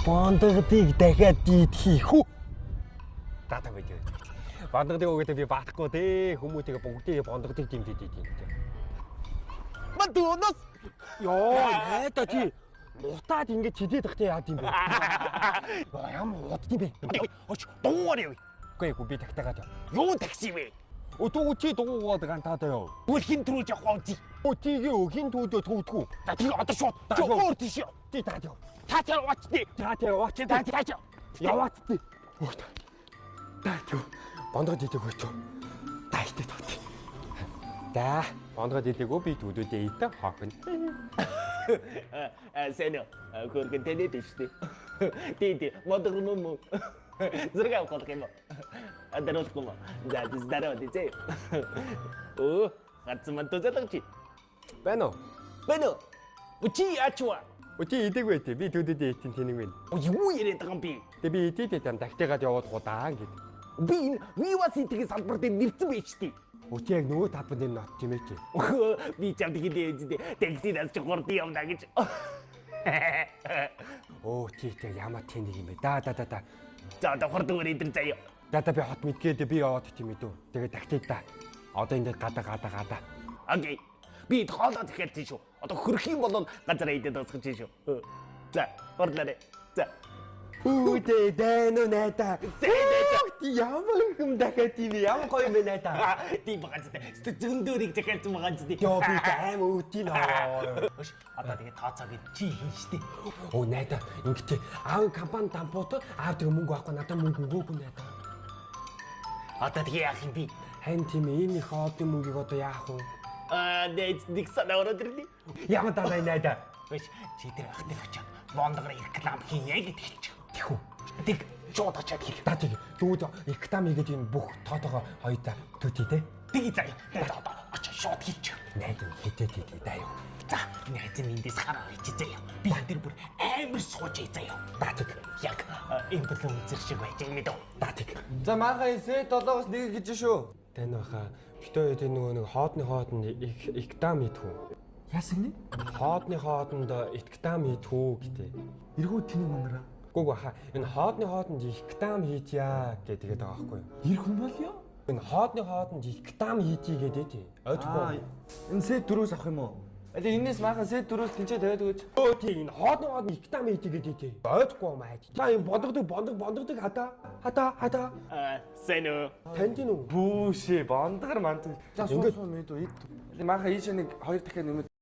Бондгодыг дахиад дийдхийх үү? Дата байж байна. Бондгодыг өгөөд би баатахгүй те. Хүмүүстэйгээ бүгдийг бондгодыг дэмжиж дийдیں۔ Мандуунас. Йоо, найда чи мутаад ингэж чидээд тахтай яад юм бэ? Ямар удд юм бэ? Оч дуугаар яв. Үгүй би тагтаагаад яв. Юу такси вэ? Өтөө чи дуугаад гантаад яв. Үлхин түрүү жоохон үзье. Өтигээ өхийн түүдөө төвдгүү. За тийм одоо шууд. Чи өөр тийш. Ти таад яв. Таад яваач ти. Таад яваач ти. Таад яваач ти. Өөх. Таад яв. Бондгод идэг өчөө. Таатай тот. Да, бондгод идэгөө би түүдүүдээ ийтэй хаахна. Сэно, хөргөн тэдэд штэ. Ти, модог муу. Зэрэг авах юм. Адаруулах юм. За, здорово, ти. Оо, хацман тозалгачи. Байна уу? Байна. Учи ачва. Өчи идэггүй тий. Би түүдүүдээ ийтэн тэнэг байна. Юу яриад байгаа юм би? Тэг би идээд там тагтайгаад яваад гудаа гэд. Би вивас итгийн салбар дээр нэрцэн байж тий. Өчи яг нөгөө тапанд энэ нот тийм ээ чи. Би чамд хийдээ таксидаас ч гурдын юм да гэж. Оо тий ямар тэнэг юм бэ? Да. За одоо хурдгаар идэр заяа. Да би хот мэдгээд би яваад тийм ээ дөө. Тэгээ тагтайд да. Одоо энэ гада. Окей. Би хоолоо тэгэхээр тийш үү. Одоо хөрөх юм бол газараа идээд босгож тийш үү. За, хурдлаарэ. За. Үүдээ дайно найда. Ямар юм дахиад тийм ямар гоё юм бэ найда. Тийм багаж тэ. Зөндөрийг захиалж багаж тэ. Йоо би аим үүдийн аа. Өш одоо тэгээ тооцоог чи хийн штэ. Оо найда ингэтэй аав компани дампуут аав тэгээ мөнгө авахгүй надад мөнгө өгөөгүй найда. Одоо тэгээ яах юм би? Хань тийм энэ их одын мөнгийг одоо яах вэ? Нэг санаа ороод ирлээ. Ямар даа найда. Өш чи тэр ахтыг очоод бондгоор реклам хийнэ гэж хэлчих. Тэхүү. Тэг шууд очоод хэл. Да тийм дүүд реклам хийгээд энэ бүх тоотоогоо хоёудаа төтий те. Тэг заяа. Одоо очоод шууд хэлчих. Найда хитээ даа юу. За, найз минь хараа хийж заяа. Би тэр бүр амар сууж заяа. Датик Яг инфлюенсер шиг байж юм дөө. датик. За maaхан эсэ 7-оос 1 гэж шүү. Тань баха битээ тэр нөгөө нэг хоодны иктам идэх үү? Яасан нэ? Хооднд иктам идэх үү гэдэг. Эргүү тэнэг манараа. Гүг баха энэ хооднд иктам хийчихье гэдэг байгаа байхгүй юу? Ир хүн бол ёо. Энэ хооднд иктам хийчихье гэдэг тий. Ойлгохгүй. Энэ сет 4-өөс авах юм уу? Тэгээ энэс maaхан сет 4-өөс тэнцээ тавиад өгөөч. Өө тий энэ хооднд иктам хийчихье гэдэг тий. Ойлгохгүй юм аа. Та энэ бондгодог хата. Сэно. Танд нь үү? Бүүшээ бондгор манд. За Ингээд- суу мэд үү ид. Maaхан ийш нэг 2 дахиад нэмээд